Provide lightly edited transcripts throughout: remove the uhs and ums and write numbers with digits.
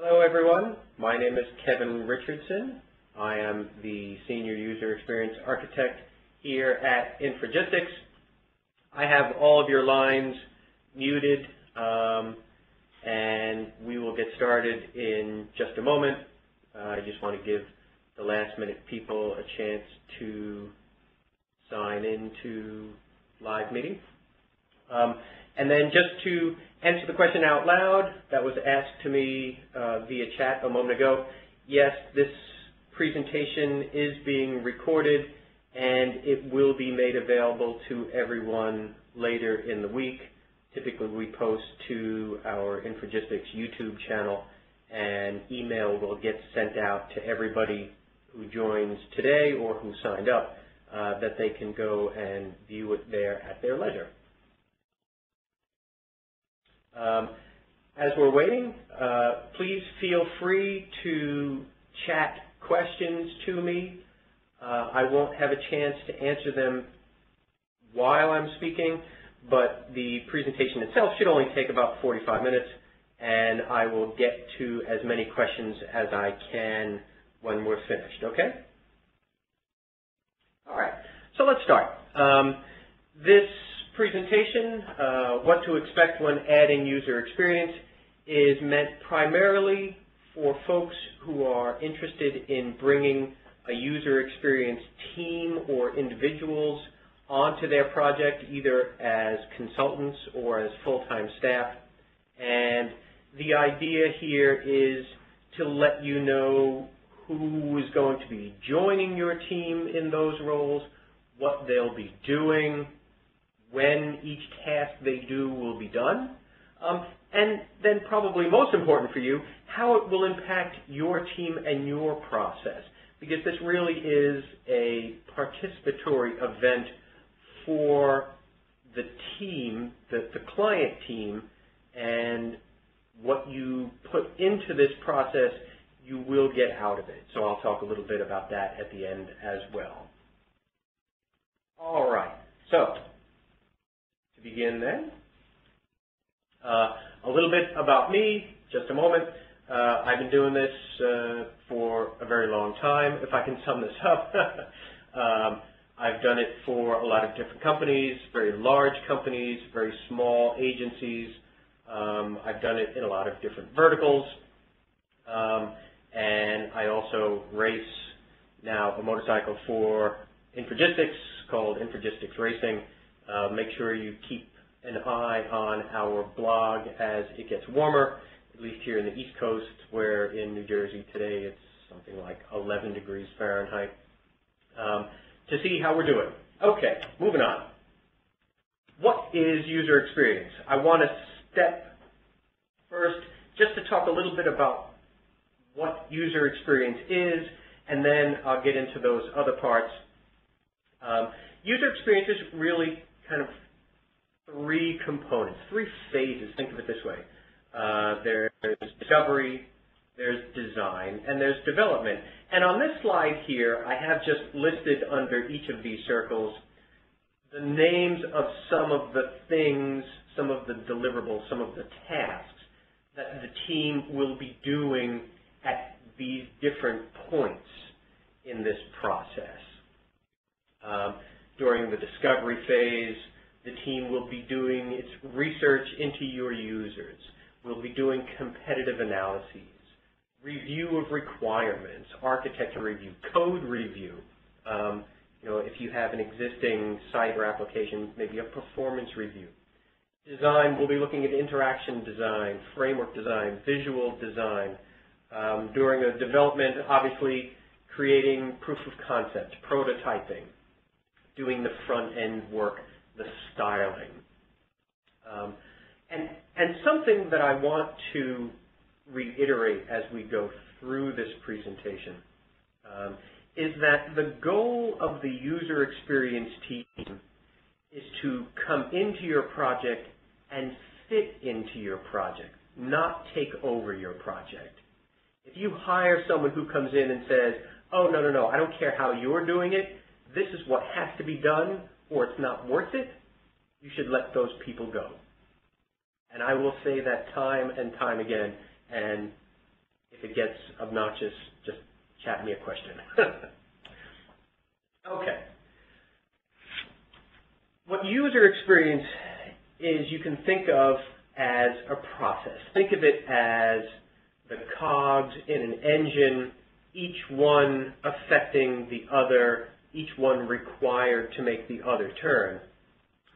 Hello everyone, my name is Kevin Richardson. I am the Senior User Experience Architect here at Infragistics. I have all of your lines muted and we will get started in just a moment. I just want to give the last minute people a chance to sign into live meeting. And then just to answer the question out loud that was asked to me via chat a moment ago, yes, this presentation is being recorded and it will be made available to everyone later in the week. Typically we post to our Infragistics YouTube channel and email will get sent out to everybody who joins today or who signed up that they can go and view it there at their leisure. As we're waiting, please feel free to chat questions to me. I won't have a chance to answer them while I'm speaking, but the presentation itself should only take about 45 minutes, and I will get to as many questions as I can when we're finished, okay? All right, so let's start. This presentation, what to expect when adding user experience, is meant primarily for folks who are interested in bringing a user experience team or individuals onto their project, either as consultants or as full-time staff. And the idea here is to let you know who is going to be joining your team in those roles, what they'll be doing, when each task they do will be done, and then probably most important for you, how it will impact your team and your process, because this really is a participatory event for the team, the client team, and what you put into this process, you will get out of it. So I'll talk a little bit about that at the end as well. All right, so to begin then, a little bit about me, just a moment. I've been doing this for a very long time, if I can sum this up. I've done it for a lot of different companies, very large companies, very small agencies. I've done it in a lot of different verticals. And I also race now a motorcycle for Infragistics called Infragistics Racing. Make sure you keep an eye on our blog as it gets warmer, at least here in the East Coast, where in New Jersey today it's something like 11 degrees Fahrenheit, to see how we're doing. Okay, moving on. What is user experience? I want to step first just to talk a little bit about what user experience is, and then I'll get into those other parts. User experience is really kind of three components, three phases. Think of it this way. There's discovery, there's design, and there's development. And on this slide here, I have just listed under each of these circles the names of some of the things, some of the deliverables, some of the tasks that the team will be doing at these different points in this process. During the discovery phase, the team will be doing its research into your users. We'll be doing competitive analyses, review of requirements, architecture review, code review. If you have an existing site or application, maybe a performance review. Design, we'll be looking at interaction design, framework design, visual design. During a development, obviously, creating proof of concept, prototyping, doing the front-end work, the styling. And something that I want to reiterate as we go through this presentation is that the goal of the user experience team is to come into your project and fit into your project, not take over your project. If you hire someone who comes in and says, oh, no, I don't care how you're doing it, this is what has to be done, or it's not worth it, you should let those people go. And I will say that time and time again, and If it gets obnoxious, just chat me a question. Okay. What user experience is, you can think of as a process. Think of it as the cogs in an engine, each one affecting the other, each one required to make the other turn.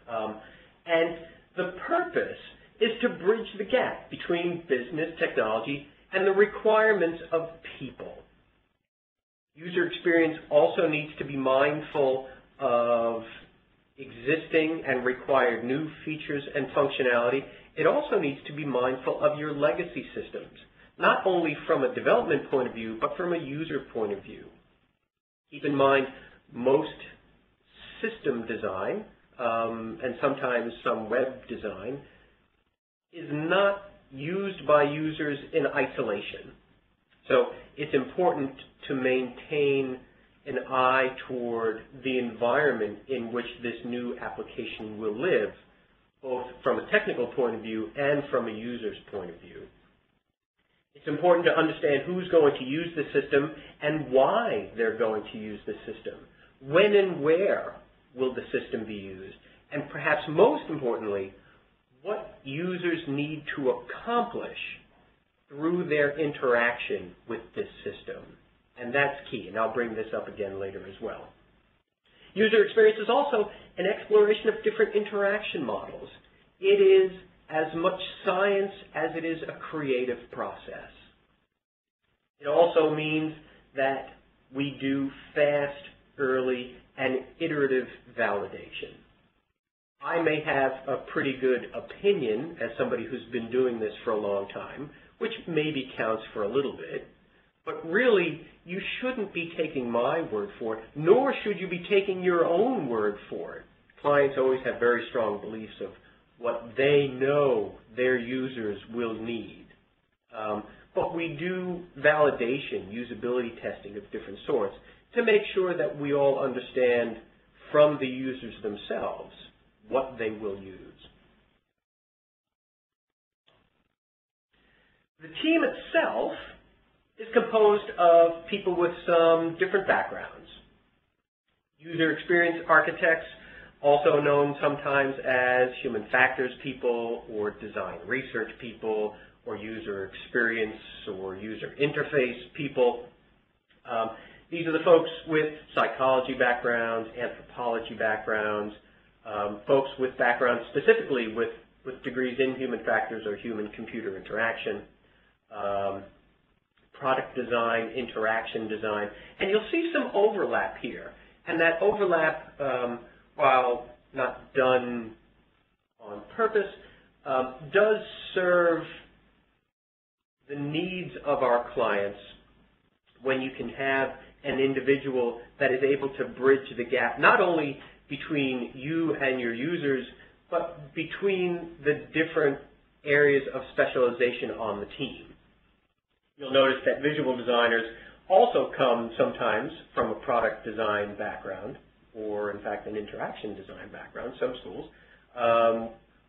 And the purpose is to bridge the gap between business technology and the requirements of people. User experience also needs to be mindful of existing and required new features and functionality. It also needs to be mindful of your legacy systems, not only from a development point of view, but from a user point of view. Keep in mind, most system design, and sometimes some web design, is not used by users in isolation. So it's important to maintain an eye toward the environment in which this new application will live, both from a technical point of view and from a user's point of view. It's important to understand who's going to use the system and why they're going to use the system. When and where will the system be used? And perhaps most importantly, what users need to accomplish through their interaction with this system. And that's key, and I'll bring this up again later as well. User experience is also an exploration of different interaction models. It is as much science as it is a creative process. It also means that we do fast, early, and iterative validation. I may have a pretty good opinion as somebody who's been doing this for a long time, which maybe counts for a little bit, but really you shouldn't be taking my word for it, nor should you be taking your own word for it. Clients always have very strong beliefs of what they know their users will need. But we do validation, usability testing of different sorts to make sure that we all understand from the users themselves what they will use. The team itself is composed of people with some different backgrounds. User experience architects, also known sometimes as human factors people or design research people or user experience or user interface people. These are the folks with psychology backgrounds, anthropology backgrounds, folks with backgrounds specifically with degrees in human factors or human-computer interaction, product design, interaction design, and you'll see some overlap here. And that overlap, while not done on purpose, does serve the needs of our clients when you can have an individual that is able to bridge the gap, not only between you and your users, but between the different areas of specialization on the team. You'll notice that visual designers also come sometimes from a product design background, or in fact an interaction design background, some schools.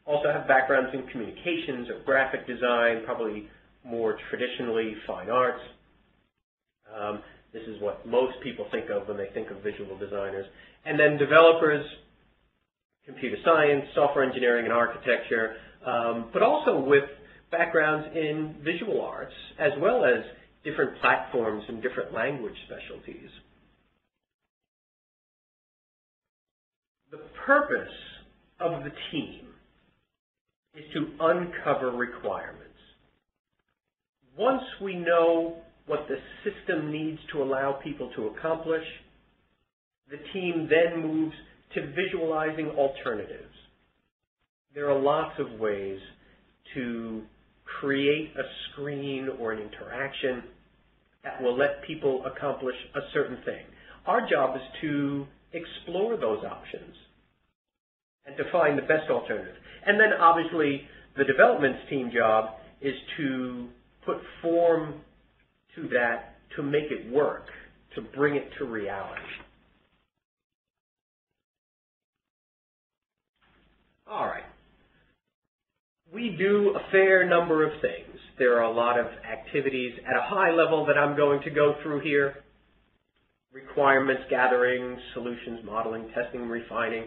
Also have backgrounds in communications or graphic design, probably more traditionally fine arts. This is what most people think of when they think of visual designers. And then developers, computer science, software engineering, and architecture, but also with backgrounds in visual arts, as well as different platforms and different language specialties. The purpose of the team is to uncover requirements. Once we know what the system needs to allow people to accomplish, the team then moves to visualizing alternatives. There are lots of ways to create a screen or an interaction that will let people accomplish a certain thing. Our job is to explore those options and to find the best alternative. And then obviously the development team job is to put form to that, to make it work, to bring it to reality. All right. We do a fair number of things. there are a lot of activities at a high level that I'm going to go through here. Requirements gathering, solutions modeling, testing, refining,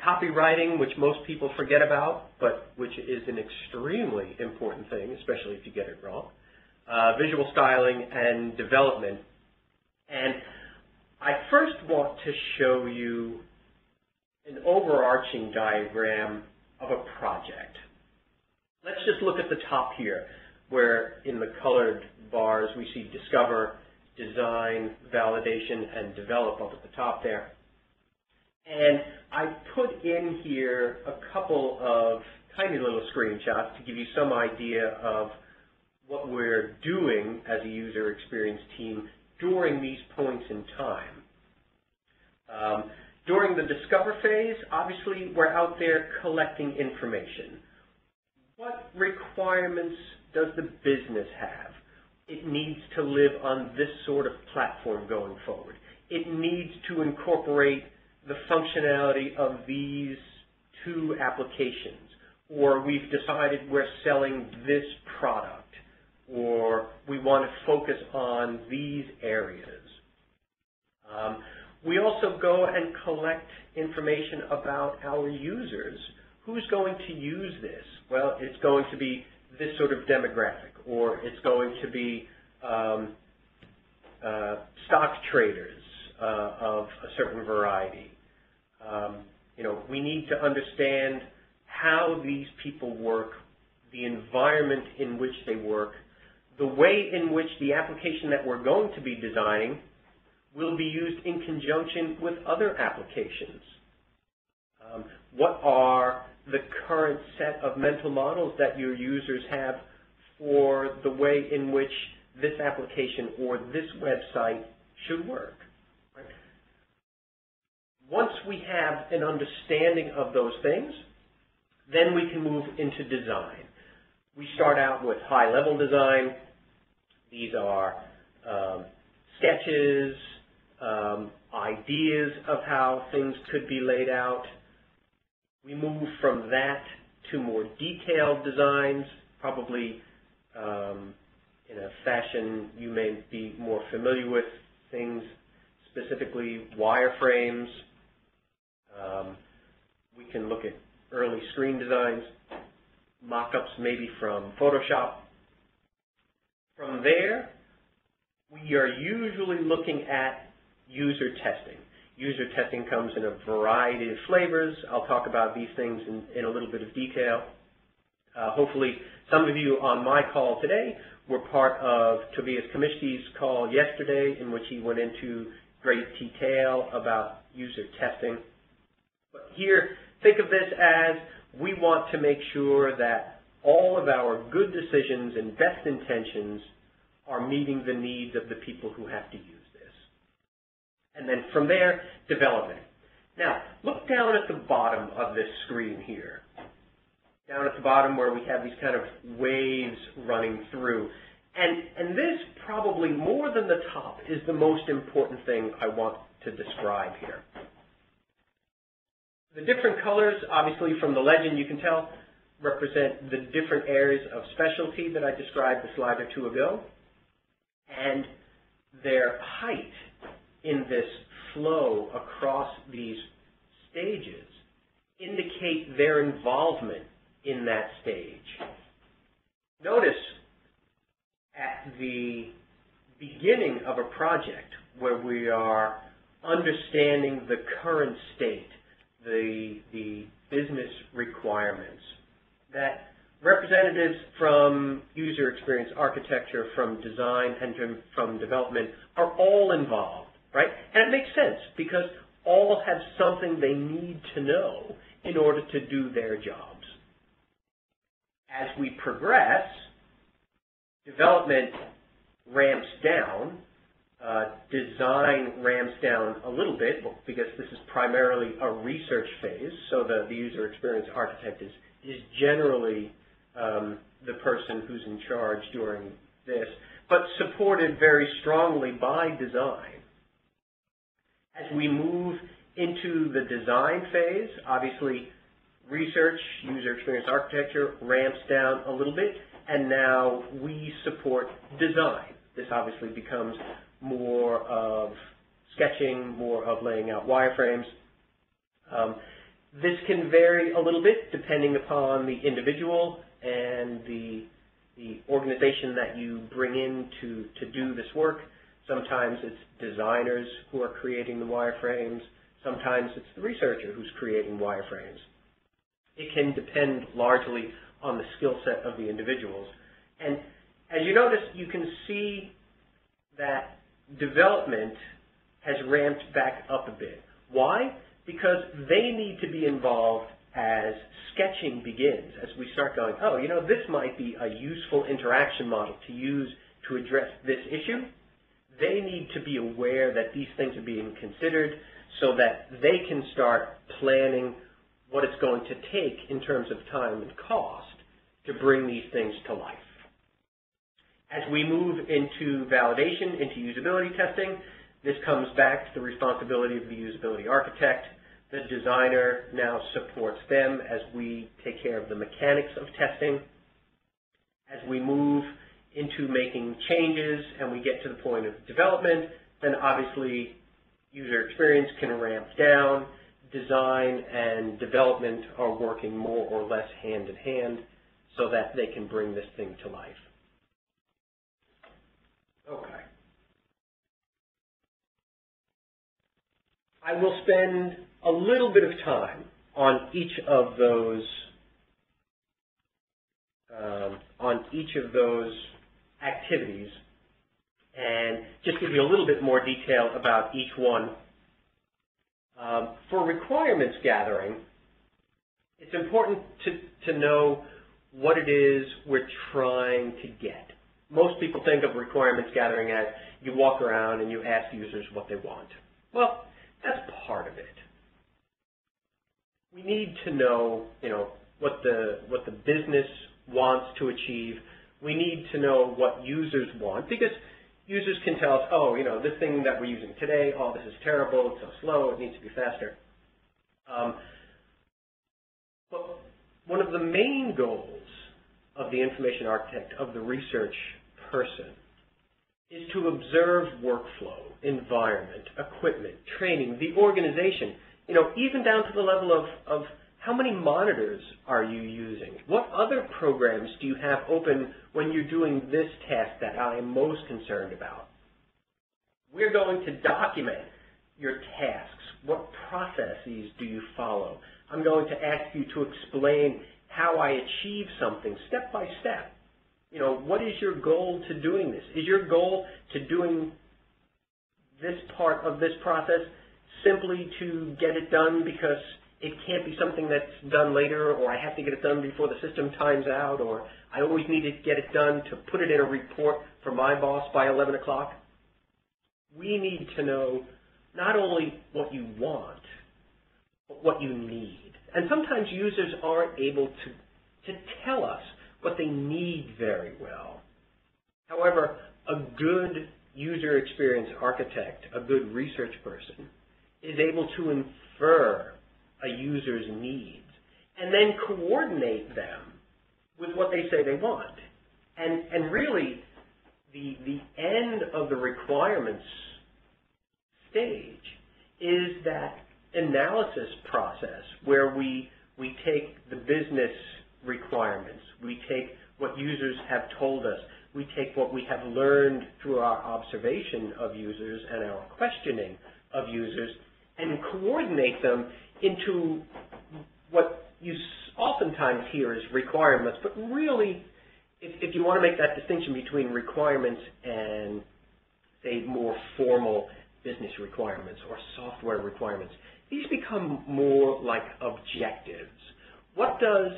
copywriting, which most people forget about, but which is an extremely important thing, especially if you get it wrong. Visual styling and development. And I first want to show you an overarching diagram of a project. Let's just look at the top here, where in the colored bars we see discover, design, validation, and develop up at the top there. And I put in here a couple of tiny little screenshots to give you some idea of what we're doing as a user experience team during these points in time. During the discover phase, obviously, we're out there collecting information. What requirements does the business have? It needs to live on this sort of platform going forward. It needs to incorporate the functionality of these two applications. Or we've decided we're selling this product. Or we want to focus on these areas. We also go and collect information about our users. Who's going to use this? Well, it's going to be this sort of demographic, or it's going to be stock traders of a certain variety. We need to understand how these people work, the environment in which they work, the way in which the application that we're going to be designing will be used in conjunction with other applications. What are the current set of mental models that your users have for the way in which this application or this website should work? Right? Once we have an understanding of those things, then we can move into design. We start out with high-level design. These are sketches, ideas of how things could be laid out. We move from that to more detailed designs, probably in a fashion you may be more familiar with, things specifically wireframes. We can look at early screen designs, mock-ups maybe from Photoshop. From there, we are usually looking at user testing. User testing comes in a variety of flavors. I'll talk about these things in a little bit of detail. Hopefully, some of you on my call today were part of Tobias Kamishti's call yesterday, in which he went into great detail about user testing. But here, think of this as we want to make sure that all of our good decisions and best intentions are meeting the needs of the people who have to use this. And then from there, development. Now, look down at the bottom of this screen here. Down at the bottom where we have these kind of waves running through. And this, probably more than the top, is the most important thing I want to describe here. The different colors, obviously from the legend you can tell, represent the different areas of specialty that I described a slide or two ago. And their height in this flow across these stages indicate their involvement in that stage. Notice at the beginning of a project where we are understanding the current state, the business requirements, that representatives from user experience architecture, from design, and from development are all involved, right? And it makes sense because all have something they need to know in order to do their jobs. As we progress, development ramps down, design ramps down a little bit because this is primarily a research phase, so the user experience architect is generally the person who's in charge during this, but supported very strongly by design. As we move into the design phase, obviously research, user experience architecture ramps down a little bit, and now we support design. This obviously becomes more of sketching, more of laying out wireframes. This can vary a little bit depending upon the individual and the organization that you bring in to do this work. Sometimes it's designers who are creating the wireframes. Sometimes it's the researcher who's creating wireframes. It can depend largely on the skill set of the individuals. And as you notice, you can see that development has ramped back up a bit. Why? Because they need to be involved as sketching begins, as we start going, oh, you know, this might be a useful interaction model to use to address this issue. They need to be aware that these things are being considered so that they can start planning what it's going to take in terms of time and cost to bring these things to life. As we move into validation, into usability testing, this comes back to the responsibility of the usability architect. The designer now supports them as we take care of the mechanics of testing. As we move into making changes and we get to the point of development, then obviously user experience can ramp down. Design and development are working more or less hand in hand so that they can bring this thing to life. Okay. I will spend a little bit of time on each of those activities and just give you a little bit more detail about each one. For requirements gathering, it's important to know what it is we're trying to get. Most people think of requirements gathering as you walk around and you ask users what they want. Well, that's part of it. We need to know, what the business wants to achieve. We need to know what users want, because users can tell us, oh, this thing that we're using today, oh, this is terrible, it's so slow, it needs to be faster. But one of the main goals of the information architect, of the research person, is to observe workflow, environment, equipment, training, the organization, even down to the level of how many monitors are you using? What other programs do you have open when you're doing this task that I am most concerned about? We're going to document your tasks. What processes do you follow? I'm going to ask you to explain how I achieve something step by step. What is your goal to doing this? Is your goal to doing this part of this process simply to get it done because it can't be something that's done later, or I have to get it done before the system times out, or I always need to get it done to put it in a report for my boss by 11 o'clock? We need to know not only what you want, but what you need. And sometimes users aren't able to tell us what they need very well. However, a good user experience architect, a good research person, is able to infer a user's needs and then coordinate them with what they say they want. And really, the end of the requirements stage is that analysis process where we take the business requirements, we take what users have told us, we take what we have learned through our observation of users and our questioning of users, and coordinate them into what you oftentimes hear as requirements. But really, if you want to make that distinction between requirements and, say, more formal business requirements or software requirements, these become more like objectives. What does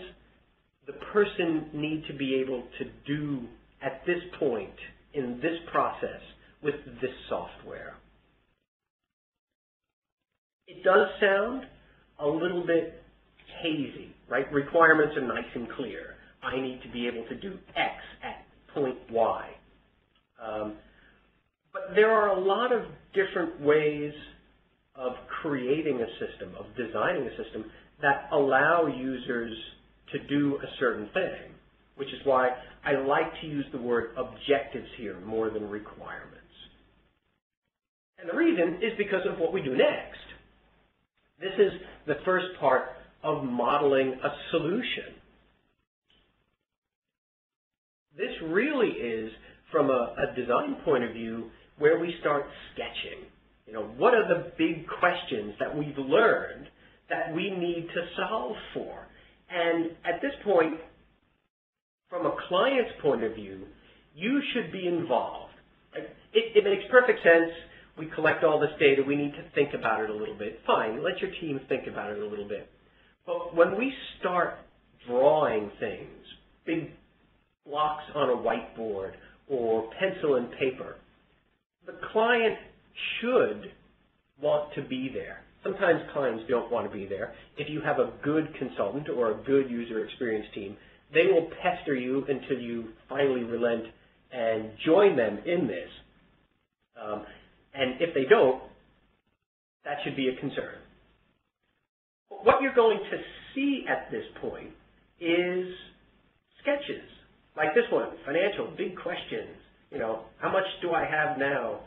the person need to be able to do at this point in this process with this software? It does sound a little bit hazy, right? Requirements are nice and clear. I need to be able to do X at point Y. But there are a lot of different ways of creating a system, of designing a system that allow users to do a certain thing. which is why I like to use the word objectives here more than requirements. And the reason is because of what we do next. This is the first part of modeling a solution. This really is, from a design point of view, where we start sketching. You know, what are the big questions that we've learned that we need to solve for? And at this point, from a client's point of view, you should be involved. It makes perfect sense. We collect all this data. We need to think about it a little bit. Fine, let your team think about it a little bit. But when we start drawing things, big blocks on a whiteboard or pencil and paper, the client should want to be there. Sometimes clients don't want to be there. If you have a good consultant or a good user experience team, they will pester you until you finally relent and join them in this. And if they don't, that should be a concern. But what you're going to see at this point is sketches, like this one, financial, big questions. You know, how much do I have now?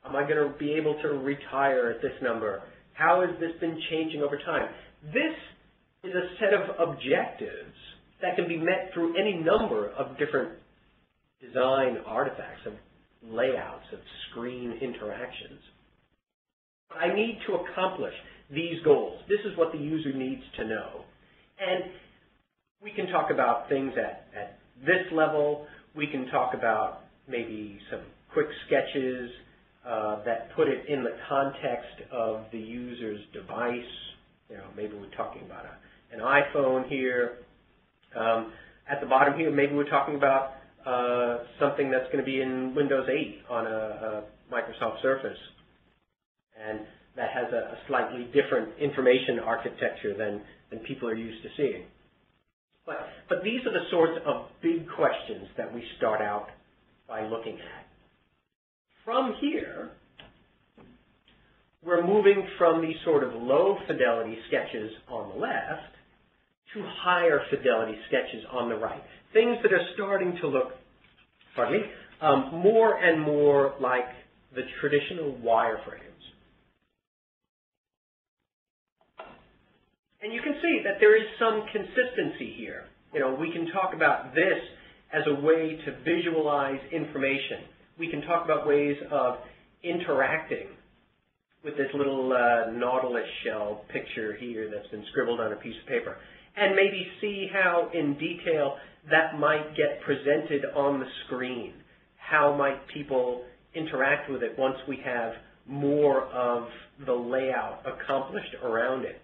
Am I going to be able to retire at this number? How has this been changing over time? This is a set of objectives that can be met through any number of different design artifacts, of layouts, of screen interactions. I need to accomplish these goals. This is what the user needs to know. And we can talk about things at this level. We can talk about maybe some quick sketches that put it in the context of the user's device. You know, maybe we're talking about an iPhone here. At the bottom here, maybe we're talking about something that's going to be in Windows 8 on a Microsoft Surface. And that has a slightly different information architecture than people are used to seeing. But these are the sorts of big questions that we start out by looking at. From here, we're moving from these sort of low fidelity sketches on the left to higher fidelity sketches on the right. Things that are starting to look, more and more like the traditional wireframes. And you can see that there is some consistency here. You know, we can talk about this as a way to visualize information. We can talk about ways of interacting with this little nautilus shell picture here that's been scribbled on a piece of paper, and maybe see how in detail that might get presented on the screen. How might people interact with it once we have more of the layout accomplished around it?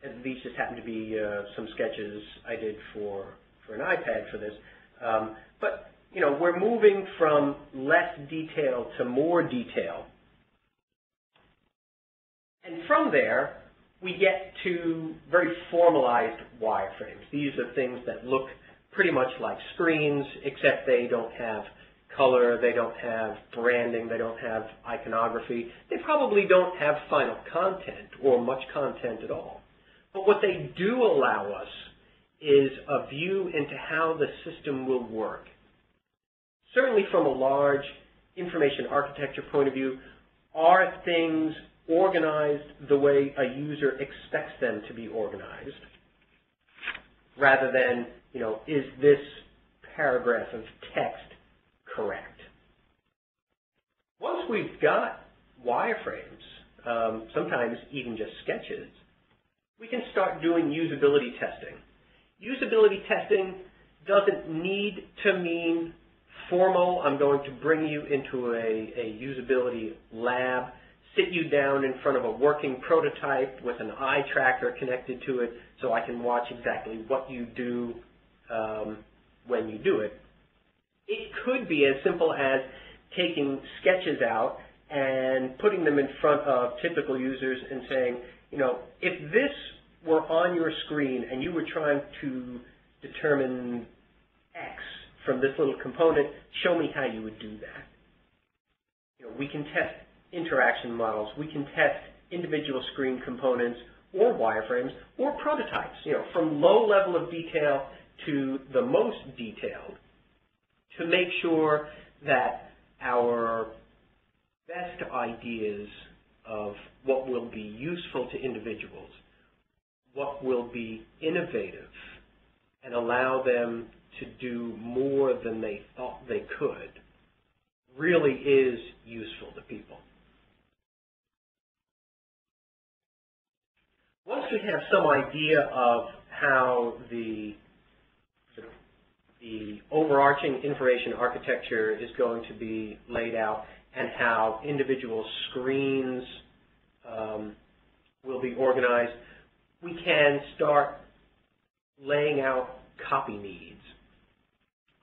And these just happen to be some sketches I did for an iPad for this. But you know, we're moving from less detail to more detail. And from there, we get to very formalized wireframes. These are things that look pretty much like screens, except they don't have color, they don't have branding, they don't have iconography. They probably don't have final content or much content at all. But what they do allow us is a view into how the system will work. Certainly from a large information architecture point of view, are things organized the way a user expects them to be organized, rather than, you know, is this paragraph of text correct? Once we've got wireframes, sometimes even just sketches, we can start doing usability testing. Usability testing doesn't need to mean formal. I'm going to bring you into a usability lab, sit you down in front of a working prototype with an eye tracker connected to it so I can watch exactly what you do when you do it. It could be as simple as taking sketches out and putting them in front of typical users and saying, you know, if this were on your screen and you were trying to determine X from this little component, show me how you would do that. You know, we can test interaction models, we can test individual screen components or wireframes or prototypes, you know, from low level of detail to the most detailed to make sure that our best ideas of what will be useful to individuals, what will be innovative, and allow them to do more than they thought they could, really is useful to people. Once we have some idea of how the overarching information architecture is going to be laid out and how individual screens will be organized, we can start laying out copy needs.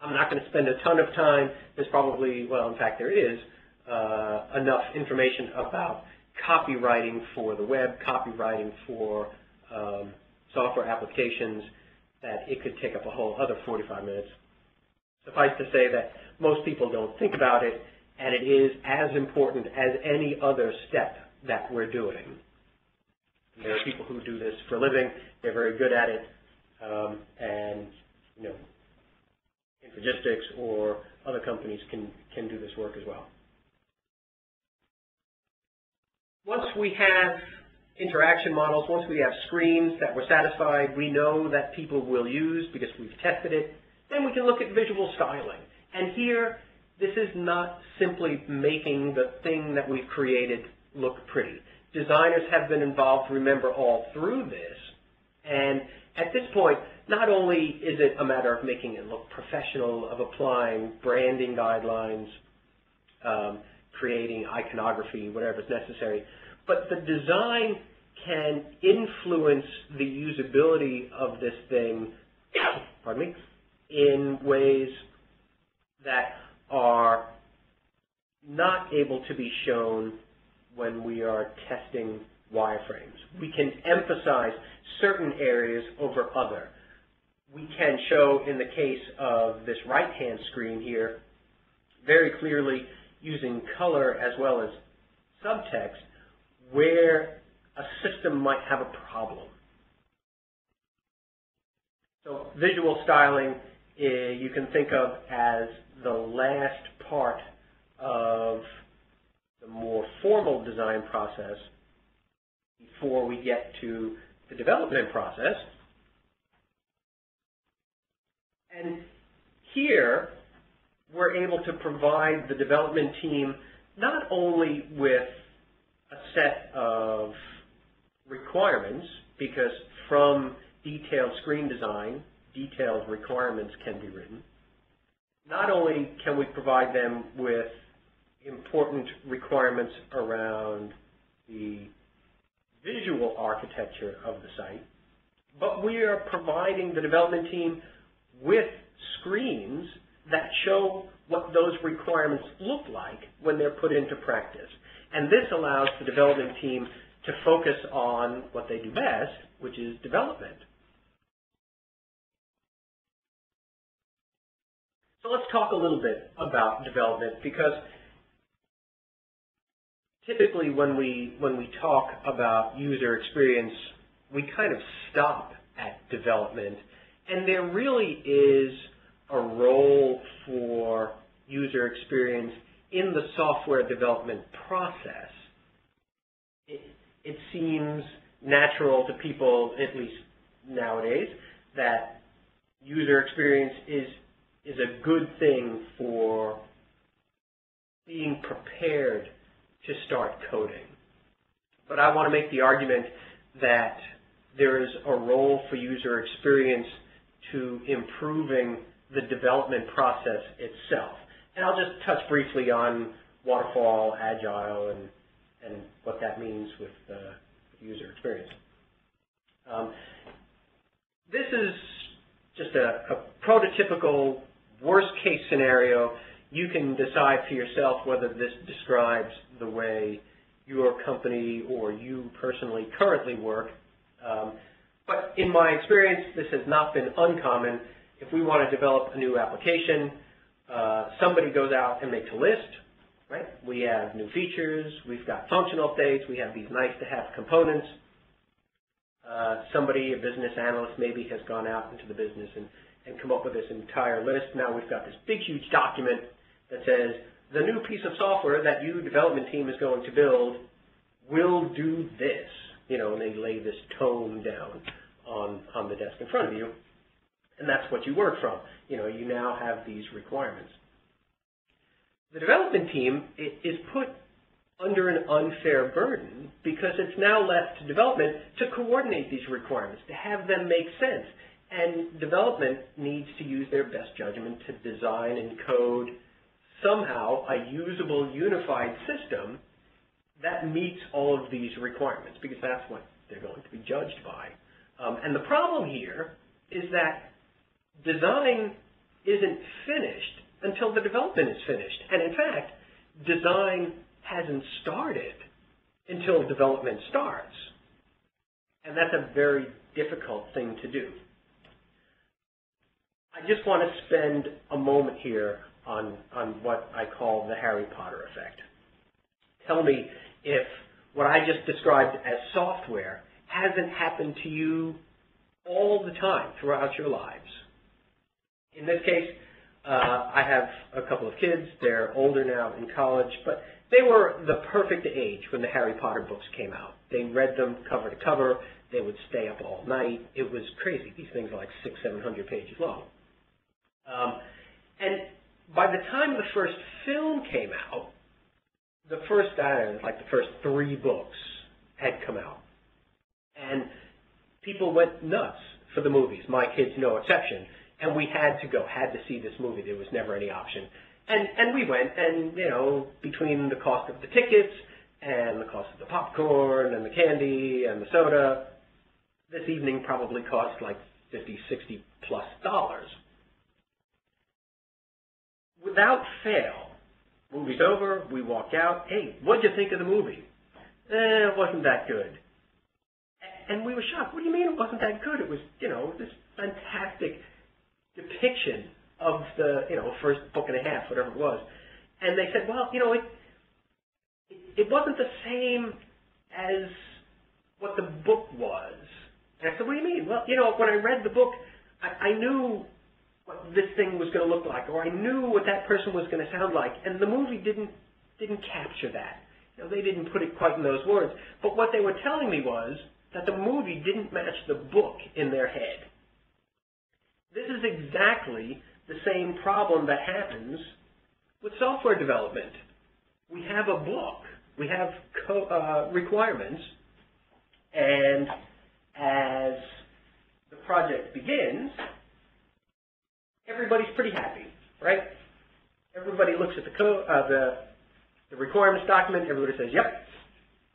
I'm not going to spend a ton of time. There's probably, well, in fact, there is enough information about copywriting for the web, copywriting for software applications, that it could take up a whole other 45 minutes. Suffice to say that most people don't think about it, and it is as important as any other step that we're doing. There are people who do this for a living. They're very good at it, and you know, Infragistics or other companies can do this work as well. Once we have interaction models, once we have screens that we're satisfied, we know that people will use because we've tested it, then we can look at visual styling. And here, this is not simply making the thing that we've created look pretty. Designers have been involved, remember, all through this. And at this point, not only is it a matter of making it look professional, of applying branding guidelines, creating iconography, whatever is necessary, but the design can influence the usability of this thing, pardon me, in ways that are not able to be shown when we are testing wireframes. We can emphasize certain areas over other. We can show, in the case of this right-hand screen here, very clearly using color as well as subtext, where a system might have a problem. So visual styling, you can think of as the last part of the more formal design process before we get to the development process. And here, we're able to provide the development team not only with a set of requirements, because from detailed screen design, detailed requirements can be written. Not only can we provide them with important requirements around the visual architecture of the site, but we are providing the development team with screens that show what those requirements look like when they're put into practice. And this allows the development team to focus on what they do best, which is development. So let's talk a little bit about development, because typically when we talk about user experience, we kind of stop at development, and there really is a role for user experience in the software development process. It seems natural to people, at least nowadays, that user experience is a good thing for being prepared to start coding. But I want to make the argument that there is a role for user experience to improving the development process itself. And I'll just touch briefly on Waterfall, Agile, and what that means with user experience. This is just a prototypical worst-case scenario. You can decide for yourself whether this describes the way your company or you personally currently work. But in my experience, this has not been uncommon. If we want to develop a new application, somebody goes out and makes a list, right? We have new features, we've got functional updates, we have these nice-to-have components. Somebody, a business analyst maybe, has gone out into the business and and come up with this entire list. Now we've got this big, huge document that says the new piece of software that your development team is going to build will do this, and they lay this tone down on the desk in front of you, and that's what you work from. You now have these requirements. The development team is put under an unfair burden because it's now left to development to coordinate these requirements, to have them make sense. And development needs to use their best judgment to design and code somehow a usable, unified system that meets all of these requirements, because that's what they're going to be judged by. And the problem here is that design isn't finished until the development is finished. And in fact, design hasn't started until development starts. And that's a very difficult thing to do. I just want to spend a moment here on what I call the Harry Potter effect. Tell me if what I just described as software hasn't happened to you all the time throughout your lives. In this case, I have a couple of kids. They're older now in college, but they were the perfect age when the Harry Potter books came out. They read them cover to cover. They would stay up all night. It was crazy. These things are like 600-700 pages long. And by the time the first film came out, the first 3 books had come out. And people went nuts for the movies, my kids no exception. And we had to see this movie. There was never any option. And we went, and, between the cost of the tickets and the cost of the popcorn and the candy and the soda, this evening probably cost like $50, $60+ dollars. Without fail, movie's over, we walk out, hey, what'd you think of the movie? It wasn't that good. And we were shocked. What do you mean it wasn't that good? It was, this fantastic depiction of the, first book and a half, whatever it was. And they said, well, it wasn't the same as what the book was. And I said, what do you mean? Well, when I read the book, I knew what this thing was going to look like, or I knew what that person was going to sound like, and the movie didn't capture that. They didn't put it quite in those words. But what they were telling me was that the movie didn't match the book in their head. This is exactly the same problem that happens with software development. We have a book. We have requirements, and as the project begins, everybody's pretty happy, right? Everybody looks at the requirements document. Everybody says, yep,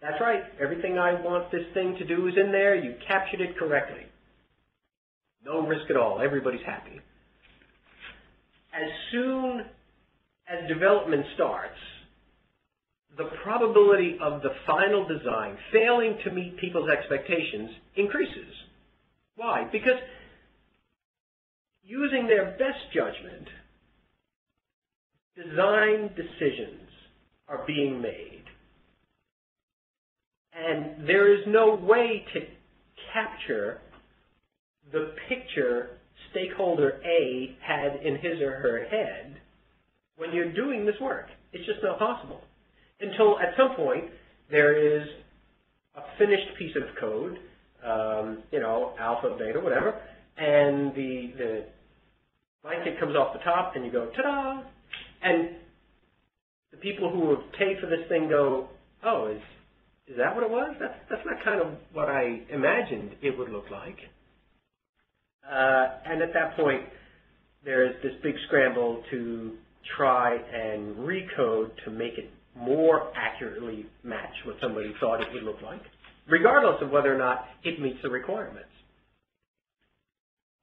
that's right. Everything I want this thing to do is in there. You captured it correctly. No risk at all. Everybody's happy. As soon as development starts, the probability of the final design failing to meet people's expectations increases. Why? Because using their best judgment, design decisions are being made. And there is no way to capture the picture stakeholder A had in his or her head when you're doing this work. It's just not possible. Until at some point there is a finished piece of code, alpha, beta, whatever, and the blanket comes off the top and you go, ta-da! And the people who have paid for this thing go, oh, is that what it was? That's not kind of what I imagined it would look like. And at that point, there's this big scramble to try and recode to make it more accurately match what somebody thought it would look like, regardless of whether or not it meets the requirements.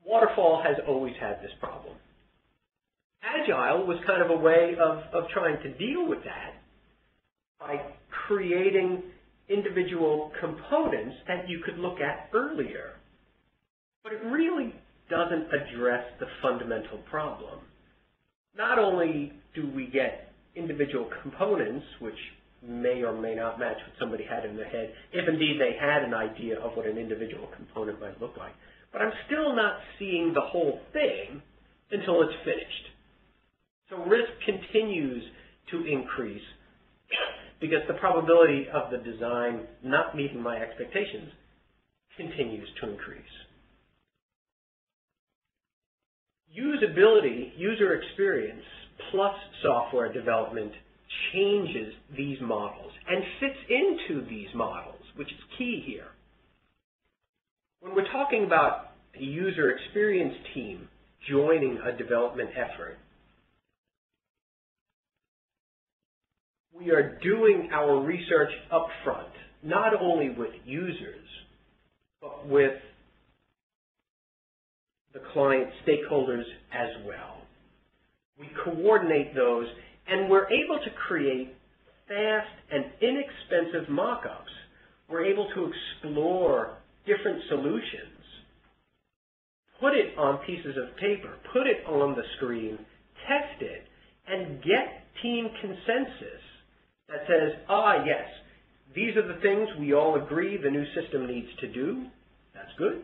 Waterfall has always had this problem. Agile was kind of a way of trying to deal with that by creating individual components that you could look at earlier. But it really doesn't address the fundamental problem. Not only do we get individual components, which may or may not match what somebody had in their head, if indeed they had an idea of what an individual component might look like, but I'm still not seeing the whole thing until it's finished. So risk continues to increase because the probability of the design not meeting my expectations continues to increase. Usability, user experience, plus software development changes these models and fits into these models, which is key here. When we're talking about a user experience team joining a development effort, we are doing our research up front, not only with users, but with the client stakeholders as well. We coordinate those, and we're able to create fast and inexpensive mock-ups. We're able to explore different solutions, put it on pieces of paper, put it on the screen, test it, and get team consensus that says, yes, these are the things we all agree the new system needs to do. That's good.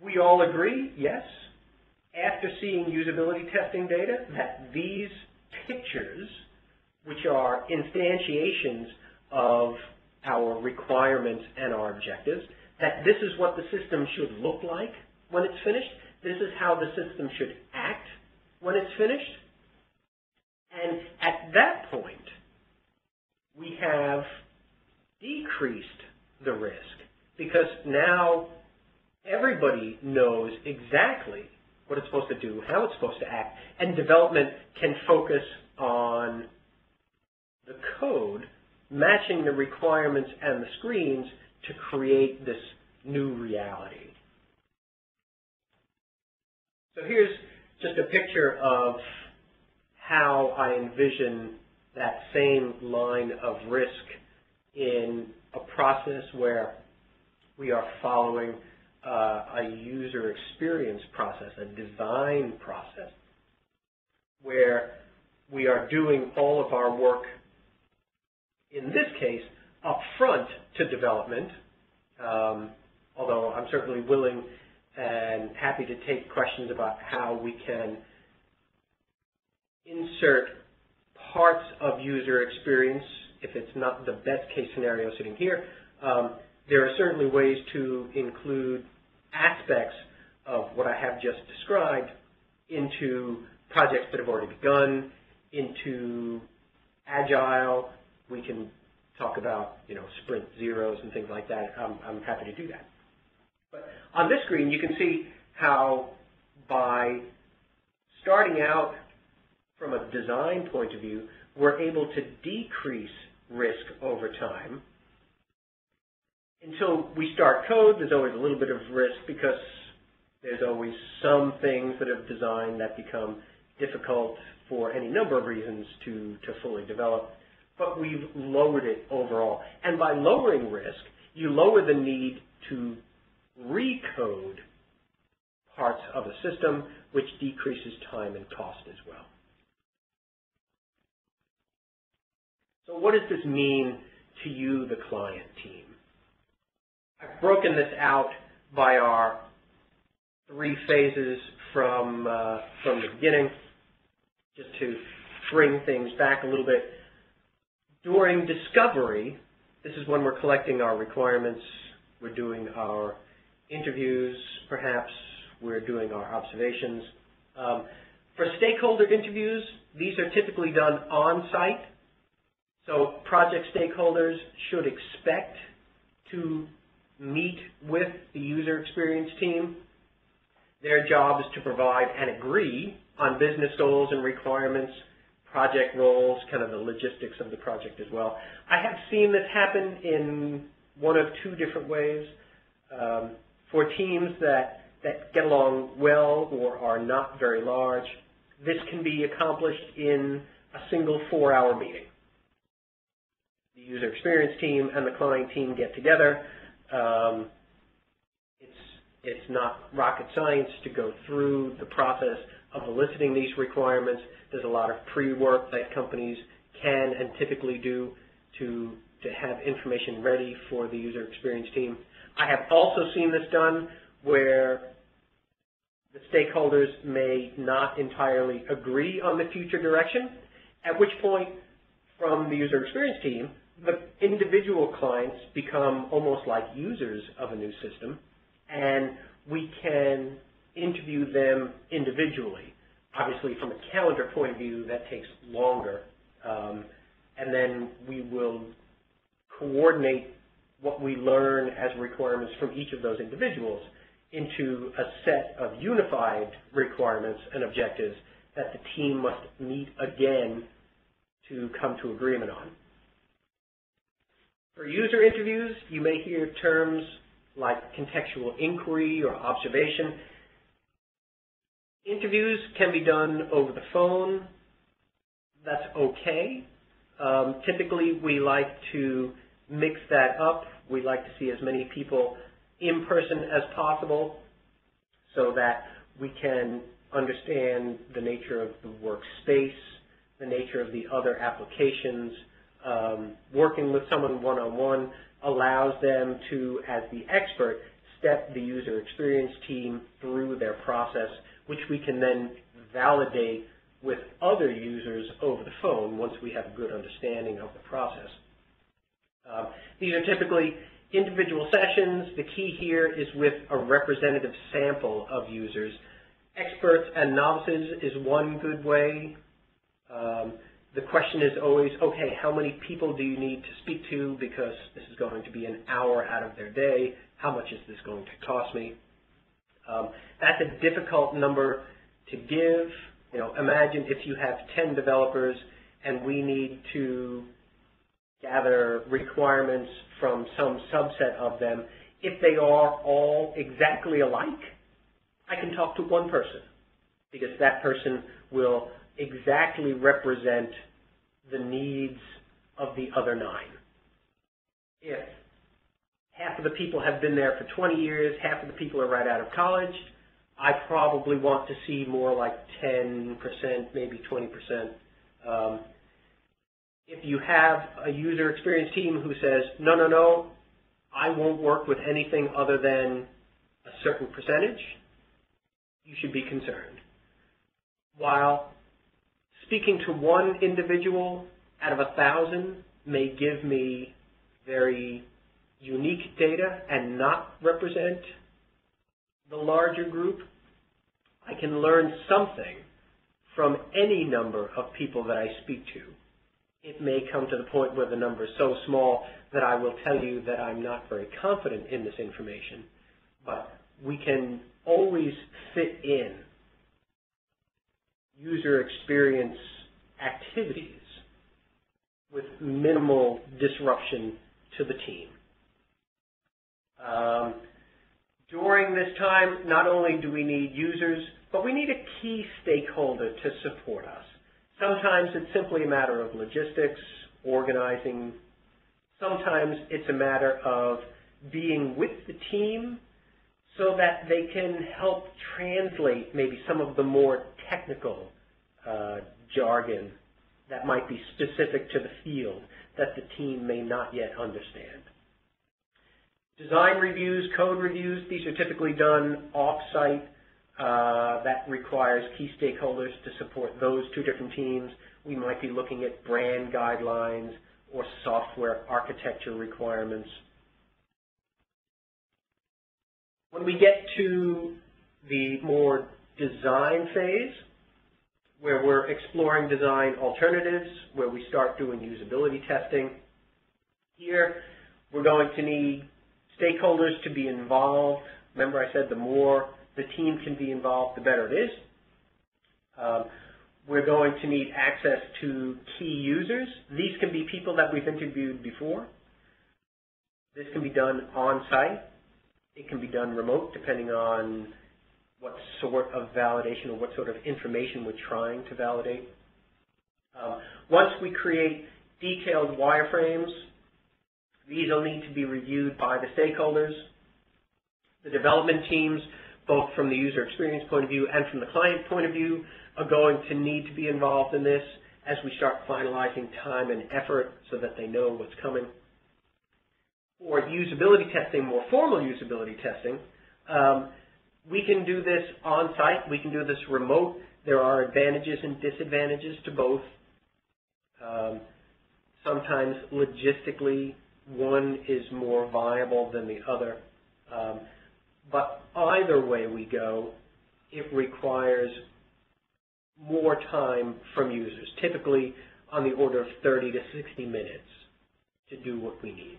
We all agree, yes, after seeing usability testing data, that these pictures, which are instantiations of our requirements and our objectives, that this is what the system should look like when it's finished. This is how the system should act when it's finished. And at that point, we have decreased the risk because now everybody knows exactly what it's supposed to do, how it's supposed to act, and development can focus on the code matching the requirements and the screens to create this new reality. So here's just a picture of how I envision that same line of risk in a process where we are following a user experience process, a design process, where we are doing all of our work, in this case, up front to development, although I'm certainly willing and happy to take questions about how we can insert parts of user experience if it's not the best case scenario sitting here. There are certainly ways to include aspects of what I have just described into projects that have already begun, into Agile. We can talk about, sprint zeros and things like that. I'm happy to do that. But on this screen, you can see how by starting out from a design point of view, we're able to decrease risk over time. Until we start code, there's always a little bit of risk because there's always some things that are designed that become difficult for any number of reasons to fully develop. But we've lowered it overall. And by lowering risk, you lower the need to recode parts of a system, which decreases time and cost as well. So what does this mean to you, the client team? I've broken this out by our 3 phases from the beginning, just to bring things back a little bit. During discovery, this is when we're collecting our requirements, we're doing our interviews, perhaps we're doing our observations. For stakeholder interviews, these are typically done on-site, so project stakeholders should expect to meet with the user experience team. Their job is to provide and agree on business goals and requirements, project roles, kind of the logistics of the project as well. I have seen this happen in one of 2 different ways. For teams that get along well or are not very large, this can be accomplished in a single 4-hour meeting. The user experience team and the client team get together. It's not rocket science to go through the process of eliciting these requirements. There's a lot of pre-work that companies can and typically do to have information ready for the user experience team. I have also seen this done where the stakeholders may not entirely agree on the future direction, at which point, from the user experience team, the individual clients become almost like users of a new system, and we can interview them individually. Obviously, from a calendar point of view, that takes longer, and then we will coordinate what we learn as requirements from each of those individuals into a set of unified requirements and objectives that the team must meet again to come to agreement on. For user interviews, you may hear terms like contextual inquiry or observation. Interviews can be done over the phone. That's okay. Typically, we like to mix that up. We like to see as many people in person as possible so that we can understand the nature of the workspace, the nature of the other applications. Working with someone one-on-one allows them to, as the expert, step the user experience team through their process, which we can then validate with other users over the phone once we have a good understanding of the process. These are typically individual sessions. The key here is with a representative sample of users. Experts and novices is one good way. The question is always, okay, how many people do you need to speak to, because this is going to be an hour out of their day. How much is this going to cost me? That's a difficult number to give. You know, imagine if you have 10 developers and we need to gather requirements from some subset of them. If they are all exactly alike, I can talk to one person because that person will exactly represent the needs of the other 9. If half of the people have been there for 20 years, half of the people are right out of college, I probably want to see more like 10%, maybe 20%. If you have a user experience team who says, no, no, no, I won't work with anything other than a certain percentage, you should be concerned. While speaking to one individual out of 1,000 may give me very unique data and not represent the larger group, I can learn something from any number of people that I speak to. It may come to the point where the number is so small that I will tell you that I'm not very confident in this information, but we can always fit in user experience activities with minimal disruption to the team. During this time, not only do we need users, but we need a key stakeholder to support us. Sometimes it's simply a matter of logistics, organizing. Sometimes it's a matter of being with the team so that they can help translate maybe some of the more technical jargon that might be specific to the field that the team may not yet understand. Design reviews, code reviews, these are typically done off-site. That requires key stakeholders to support those 2 different teams. We might be looking at brand guidelines or software architecture requirements. When we get to the more design phase, where we're exploring design alternatives, where we start doing usability testing, here we're going to need stakeholders to be involved. Remember I said the more the team can be involved, the better it is. We're going to need access to key users. These can be people that we've interviewed before. This can be done on-site. It can be done remote, depending on what sort of validation or what sort of information we're trying to validate. Once we create detailed wireframes, these will need to be reviewed by the stakeholders. The development teams, both from the user experience point of view and from the client point of view, are going to need to be involved in this as we start finalizing time and effort so that they know what's coming. For usability testing, more formal usability testing, We can do this on-site. We can do this remote. There are advantages and disadvantages to both. Sometimes logistically, one is more viable than the other. But either way we go, it requires more time from users, typically on the order of 30 to 60 minutes to do what we need.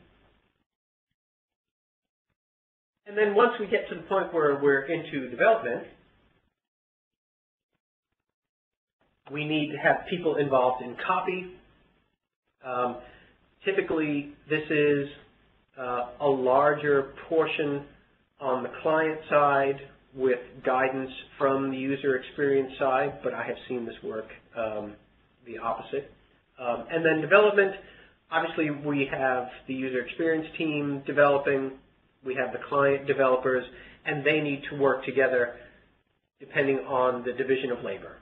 And then once we get to the point where we're into development, we need to have people involved in copy. Typically, this is a larger portion on the client side with guidance from the user experience side, but I have seen this work the opposite. And then development, obviously we have the user experience team developing, we have the client developers, and they need to work together depending on the division of labor.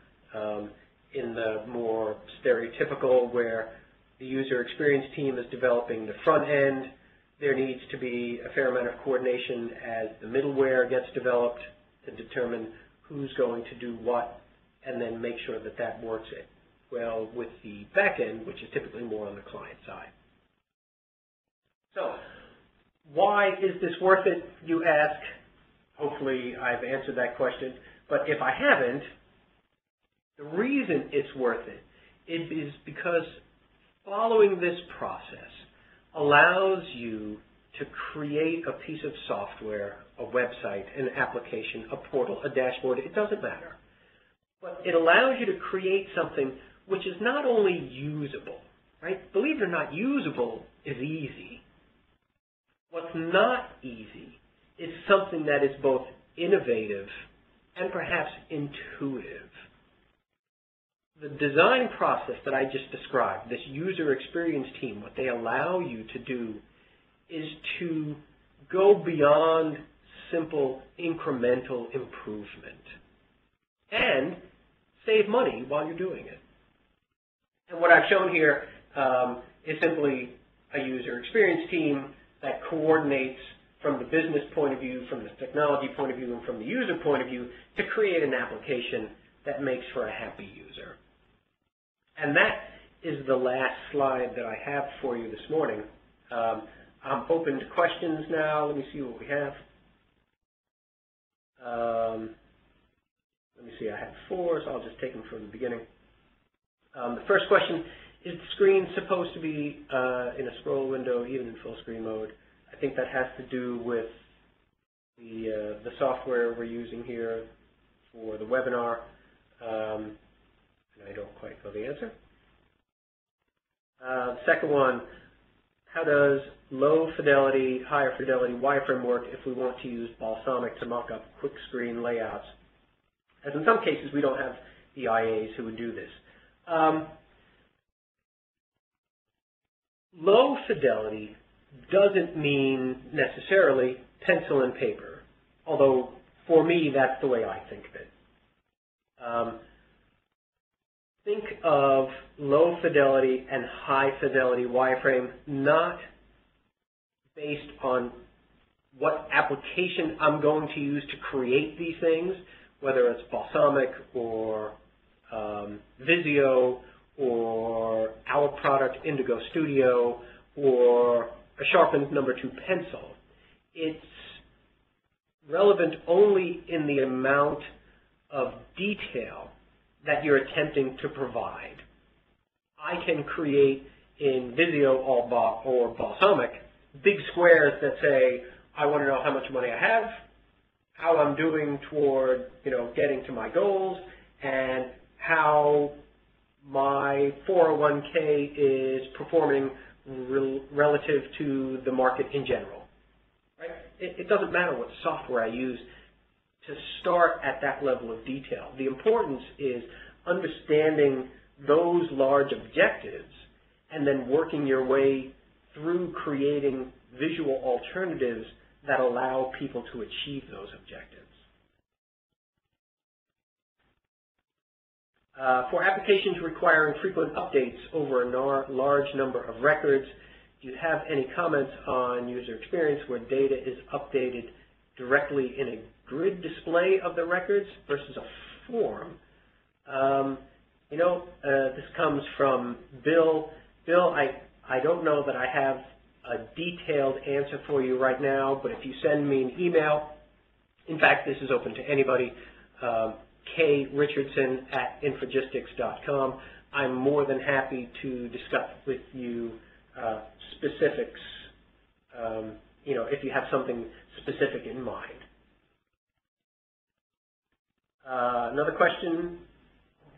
In the more stereotypical where the user experience team is developing the front end, there needs to be a fair amount of coordination as the middleware gets developed to determine who's going to do what, and then make sure that that works well with the back end, which is typically more on the client side. So, why is this worth it, you ask? Hopefully I've answered that question, but if I haven't, the reason it's worth it is because following this process allows you to create a piece of software, a website, an application, a portal, a dashboard, it doesn't matter. But it allows you to create something which is not only usable, right? Believe it or not, usable is easy. What's not easy is something that is both innovative and perhaps intuitive. The design process that I just described, this user experience team, what they allow you to do is to go beyond simple incremental improvement and save money while you're doing it. And what I've shown here is simply a user experience team that coordinates from the business point of view, from the technology point of view, and from the user point of view to create an application that makes for a happy user. And that is the last slide that I have for you this morning. I'm open to questions now. Let me see what we have. Let me see, I have 4, so I'll just take them from the beginning. The first question, is the screen supposed to be in a scroll window even in full screen mode? I think that has to do with the software we're using here for the webinar. And I don't quite know the answer. Second one, how does low fidelity, higher fidelity wireframe work if we want to use Balsamiq to mock up quick screen layouts? As in some cases, we don't have the IAs who would do this. Low fidelity doesn't mean necessarily pencil and paper, although for me that's the way I think of it. Think of low fidelity and high fidelity wireframe not based on what application I'm going to use to create these things, whether it's Balsamiq or Visio or our product Indigo Studio or a sharpened number 2 pencil. It's relevant only in the amount of detail that you're attempting to provide. I can create in Visio or Balsamiq big squares that say, I want to know how much money I have, how I'm doing toward, getting to my goals, and how my 401k is performing relative to the market in general. Right? It doesn't matter what software I use to start at that level of detail. The importance is understanding those large objectives and then working your way through creating visual alternatives that allow people to achieve those objectives. For applications requiring frequent updates over a large number of records, do you have any comments on user experience where data is updated directly in a grid display of the records versus a form. This comes from Bill. Bill, I don't know that I have a detailed answer for you right now, but if you send me an email, in fact, this is open to anybody, krichardson@infragistics.com. I'm more than happy to discuss with you specifics, if you have something specific in mind. Another question,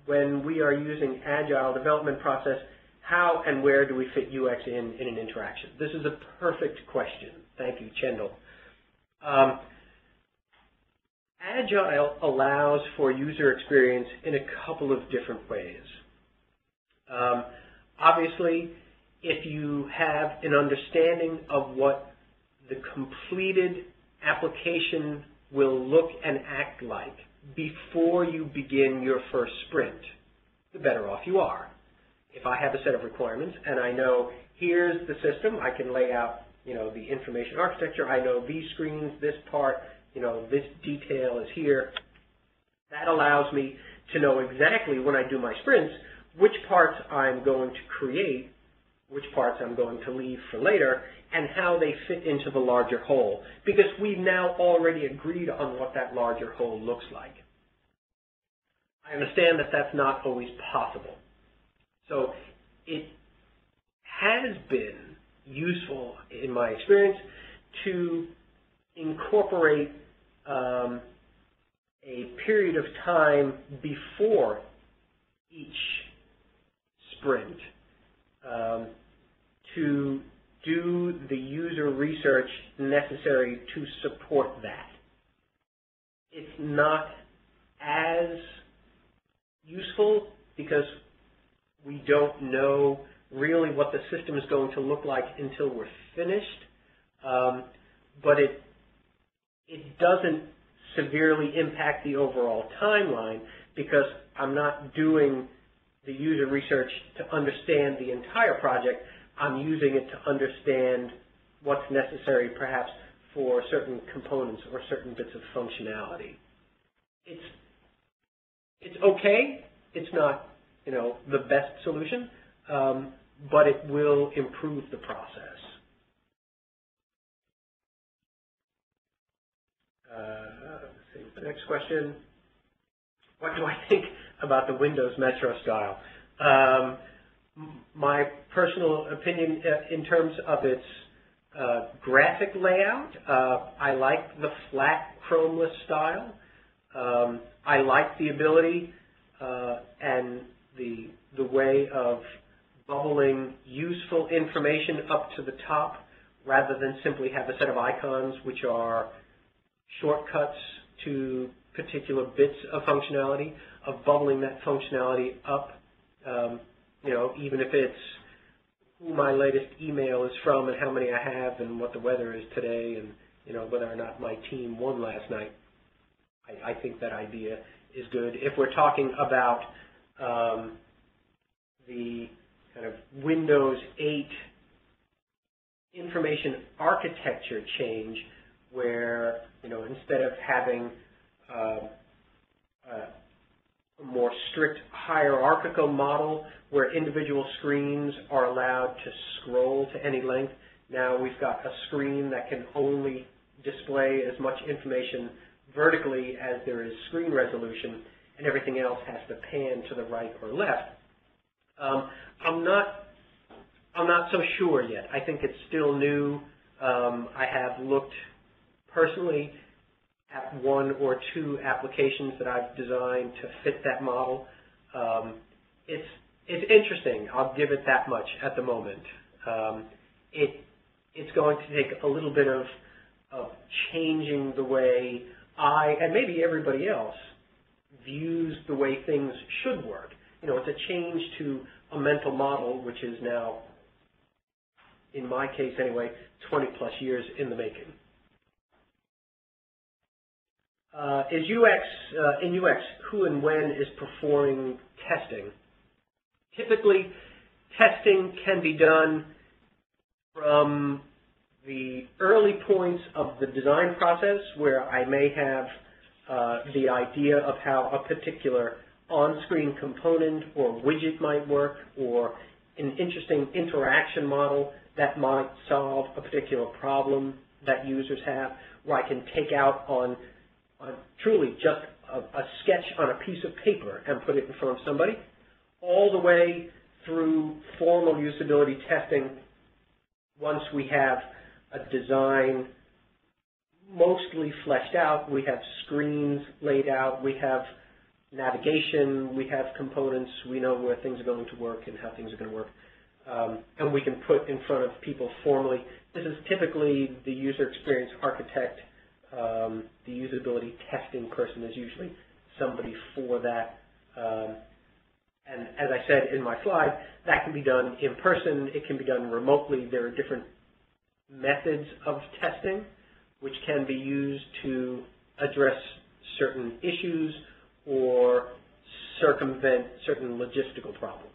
when we are using agile development process, how and where do we fit UX in an interaction? This is a perfect question. Thank you, Chendal. Agile allows for user experience in a couple of different ways. Obviously, if you have an understanding of what the completed application will look and act like before you begin your first sprint, the better off you are. If I have a set of requirements and I know here's the system, I can lay out, the information architecture, I know these screens, this part, this detail is here. That allows me to know exactly when I do my sprints which parts I'm going to create, which parts I'm going to leave for later, and how they fit into the larger whole, because we've now already agreed on what that larger whole looks like. I understand that that's not always possible. So it has been useful, in my experience, to incorporate a period of time before each sprint to do the user research necessary to support that. It's not as useful because we don't know really what the system is going to look like until we're finished, but it doesn't severely impact the overall timeline because I'm not doing the user research to understand the entire project. I'm using it to understand what's necessary perhaps for certain components or certain bits of functionality. It's okay. It's not, the best solution, but it will improve the process. Let's see, the next question. What do I think about the Windows Metro style? My personal opinion in terms of its graphic layout, I like the flat chromeless style. I like the ability and the way of bubbling useful information up to the top rather than simply have a set of icons which are shortcuts to particular bits of functionality, of bubbling that functionality up, even if it's who my latest email is from and how many I have and what the weather is today and, whether or not my team won last night. I think that idea is good. If we're talking about the kind of Windows 8 information architecture change where, instead of having a more strict hierarchical model where individual screens are allowed to scroll to any length, now we've got a screen that can only display as much information vertically as there is screen resolution, and everything else has to pan to the right or left. I'm not so sure yet. I think it's still new. I have looked personally at one or two applications that I've designed to fit that model. It's interesting. I'll give it that much at the moment. It's going to take a little bit of changing the way I, and maybe everybody else, views the way things should work. It's a change to a mental model which is now, in my case anyway, 20 plus years in the making. In UX, who and when is performing testing? Typically, testing can be done from the early points of the design process where I may have the idea of how a particular on-screen component or widget might work, or an interesting interaction model that might solve a particular problem that users have, where I can take out on truly just a sketch on a piece of paper and put it in front of somebody, all the way through formal usability testing. Once we have a design mostly fleshed out, we have screens laid out, we have navigation, we have components, we know where things are going to work and how things are going to work, and we can put in front of people formally. This is typically the user experience architect. The usability testing person is usually somebody for that. And as I said in my slide, that can be done in person, it can be done remotely. There are different methods of testing which can be used to address certain issues or circumvent certain logistical problems.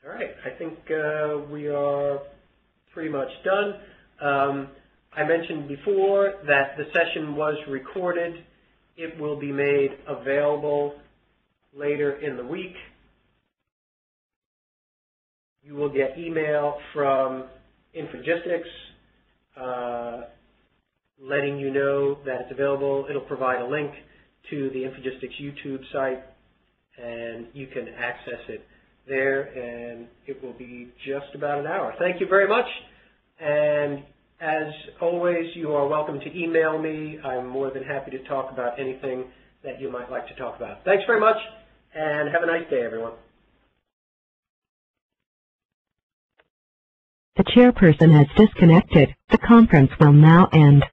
All right, I think we are pretty much done. I mentioned before that the session was recorded. It will be made available later in the week. You will get email from Infragistics letting you know that it's available. It'll provide a link to the Infragistics YouTube site, and you can access it there, and it will be just about an hour. Thank you very much, and as always, you are welcome to email me. I'm more than happy to talk about anything that you might like to talk about. Thanks very much, and have a nice day, everyone. The chairperson has disconnected. The conference will now end.